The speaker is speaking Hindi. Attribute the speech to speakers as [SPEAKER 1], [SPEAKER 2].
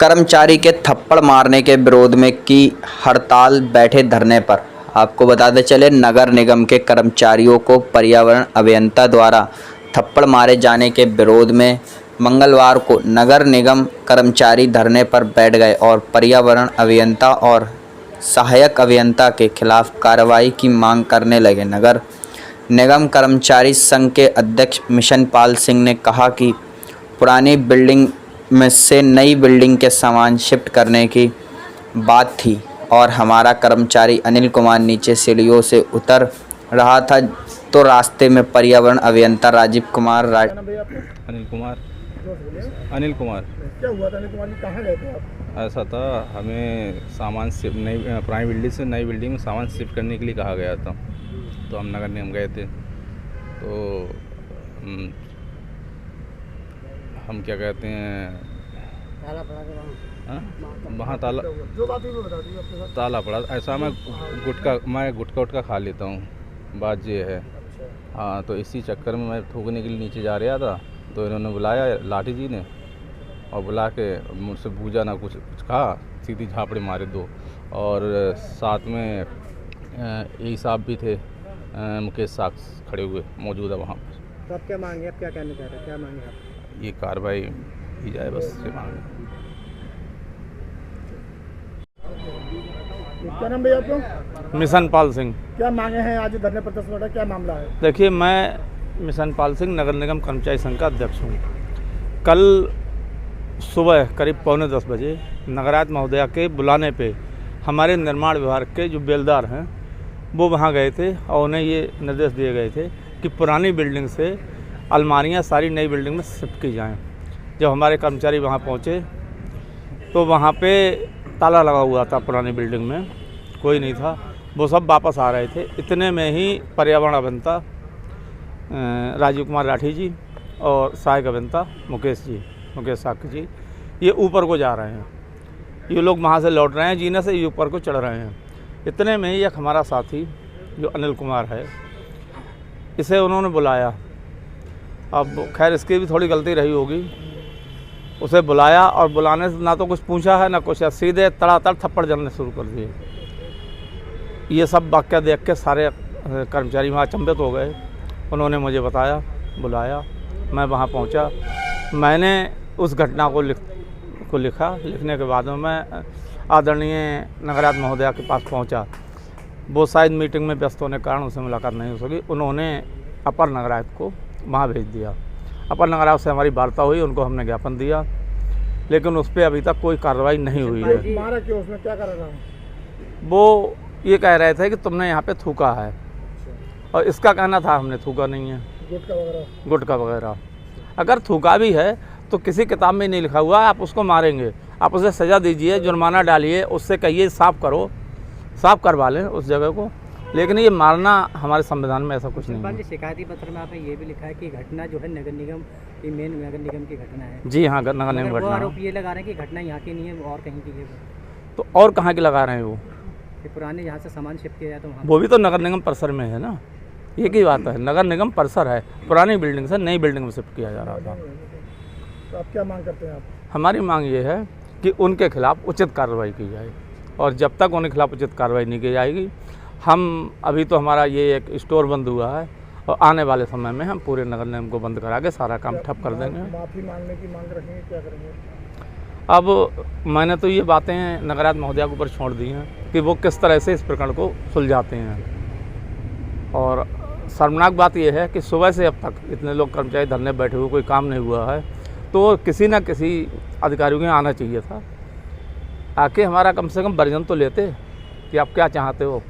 [SPEAKER 1] कर्मचारी के थप्पड़ मारने के विरोध में की हड़ताल, बैठे धरने पर। आपको बताते चले, नगर निगम के कर्मचारियों को पर्यावरण अभियंता द्वारा थप्पड़ मारे जाने के विरोध में मंगलवार को नगर निगम कर्मचारी धरने पर बैठ गए और पर्यावरण अभियंता और सहायक अभियंता के खिलाफ कार्रवाई की मांग करने लगे। नगर निगम कर्मचारी संघ के अध्यक्ष मिशन पाल सिंह ने कहा कि पुरानी बिल्डिंग में से नई बिल्डिंग के सामान शिफ्ट करने की बात थी और हमारा कर्मचारी अनिल कुमार नीचे सीढ़ियों से उतर रहा था तो रास्ते में पर्यावरण अभियंता
[SPEAKER 2] अनिल कुमार
[SPEAKER 3] क्या हुआ था अनिल कुमार जी, कहाँ गए थे आप?
[SPEAKER 2] ऐसा था, हमें सामान शिफ्ट नई पुरानी बिल्डिंग से नई बिल्डिंग में सामान शिफ्ट करने के लिए कहा गया था। तो हम नगर निगम गए थे। तो हम क्या कहते हैं,
[SPEAKER 3] ताला पड़ा था
[SPEAKER 2] वहाँ ताला
[SPEAKER 3] जो बात हुई वो बता दीजिए आपके साथ।
[SPEAKER 2] ताला पड़ा। ऐसा मैं गुटखा खा लेता हूँ, बात ये है। हाँ, तो इसी चक्कर में मैं थूकने के लिए नीचे जा रहा था तो इन्होंने बुलाया, लाठी जी ने, और बुला के मुझसे पूछा ना कुछ कहा, सीधी झापड़े मारे दो। और साथ में यही साहब भी थे, मुकेश साहब खड़े हुए मौजूद है वहाँ पर।
[SPEAKER 3] तो आप क्या मांगे, आप क्या कहना चाह रहे हैं, क्या मांगे आप?
[SPEAKER 2] ये कार्रवाई की जाए, बस ये मांग।
[SPEAKER 3] क्या नाम भैया आपको?
[SPEAKER 4] मिशन पाल सिंह।
[SPEAKER 3] क्या मांगे हैं आज धरने प्रदर्शन में, क्या मामला है?
[SPEAKER 4] देखिए, मैं मिशन पाल सिंह नगर निगम कर्मचारी संघ का अध्यक्ष हूँ। कल सुबह करीब 9:45 बजे नगरायत महोदया के बुलाने पे हमारे निर्माण विभाग के जो बेलदार हैं वो वहाँ गए थे और उन्हें ये निर्देश दिए गए थे कि पुरानी बिल्डिंग से अलमारियाँ सारी नई बिल्डिंग में शिफ्ट की जाएँ। जब हमारे कर्मचारी वहाँ पहुँचे तो वहाँ पे ताला लगा हुआ था, पुरानी बिल्डिंग में कोई नहीं था, वो सब वापस आ रहे थे। इतने में ही पर्यावरण अभियंता राजीव कुमार राठी जी और सहायक अभियंता मुकेश साक्य जी ये ऊपर को जा रहे हैं। ये लोग वहाँ से लौट रहे हैं, जीने से ये ऊपर को चढ़ रहे हैं। इतने में ही एक हमारा साथी जो अनिल कुमार है, इसे उन्होंने बुलाया। अब खैर इसकी भी थोड़ी गलती रही होगी, उसे बुलाया और बुलाने से ना तो कुछ पूछा है ना कुछ है, सीधे तड़ातड़ थप्पड़ जलने शुरू कर दिए। ये सब वाक़या देख के सारे कर्मचारी वहाँ अचंभित हो गए। उन्होंने मुझे बताया, बुलाया, मैं वहाँ पहुँचा। मैंने उस घटना को लिखा। लिखने के बाद में मैं आदरणीय नगरायत महोदया के पास पहुँचा। वो शायद मीटिंग में व्यस्त होने के कारण उससे मुलाकात नहीं हो सकी। उन्होंने अपर नगरायत को वहाँ भेज दिया। अपर नगरायत से हमारी वार्ता हुई, उनको हमने ज्ञापन दिया, लेकिन उस पर अभी तक कोई कार्रवाई नहीं हुई है।
[SPEAKER 3] मारा क्यों, उसमें क्या कर रहा है?
[SPEAKER 4] वो ये कह रहे थे कि तुमने यहाँ पे थूका है, और इसका कहना था हमने थूका नहीं है। गुटखा वगैरह अगर थूका भी है तो किसी किताब में नहीं लिखा हुआ है आप उसको मारेंगे। आप उसे सज़ा दीजिए, जुर्माना डालिए, उससे कहिए साफ़ करो, साफ़ करवा लें उस जगह को, लेकिन ये मारना हमारे संविधान में ऐसा कुछ नहीं है।
[SPEAKER 5] शिकायती पत्र में आपने ये भी लिखा है कि घटना जो है नगर निगम की, मेन नगर निगम की घटना है।
[SPEAKER 4] जी हाँ, नगर निगम घटना।
[SPEAKER 5] आरोप ये लगा रहे हैं कि घटना यहाँ की नहीं है, और कहीं की है।
[SPEAKER 4] तो और कहाँ की लगा रहे हैं वो?
[SPEAKER 5] पुराने यहाँ से सामान शिफ्ट किया जाए तो
[SPEAKER 4] वो भी तो नगर निगम परिसर में है ना, एक ही बात है। नगर निगम परिसर है, पुरानी बिल्डिंग से नई बिल्डिंग में शिफ्ट किया जा रहा था।
[SPEAKER 3] तो आप क्या मांग करते हैं आप?
[SPEAKER 4] हमारी मांग ये है कि उनके खिलाफ उचित कार्रवाई की जाए, और जब तक उनके खिलाफ उचित कार्रवाई नहीं की जाएगी, हम अभी तो हमारा ये एक स्टोर बंद हुआ है और आने वाले समय में हम पूरे नगर निगम को बंद करा के सारा काम ठप कर देंगे।
[SPEAKER 3] माफ़ी मांगने की मांग रखेंगे, क्या करेंगे?
[SPEAKER 4] अब मैंने तो ये बातें नगरायत महोदया के ऊपर छोड़ दी हैं कि वो किस तरह से इस प्रकरण को सुलझाते हैं। और शर्मनाक बात यह है कि सुबह से अब तक इतने लोग कर्मचारी धरने बैठे हुए, कोई काम नहीं हुआ है। तो किसी न किसी अधिकारियों के आना चाहिए था, आके हमारा कम से कम वर्जन तो लेते कि आप क्या चाहते हो।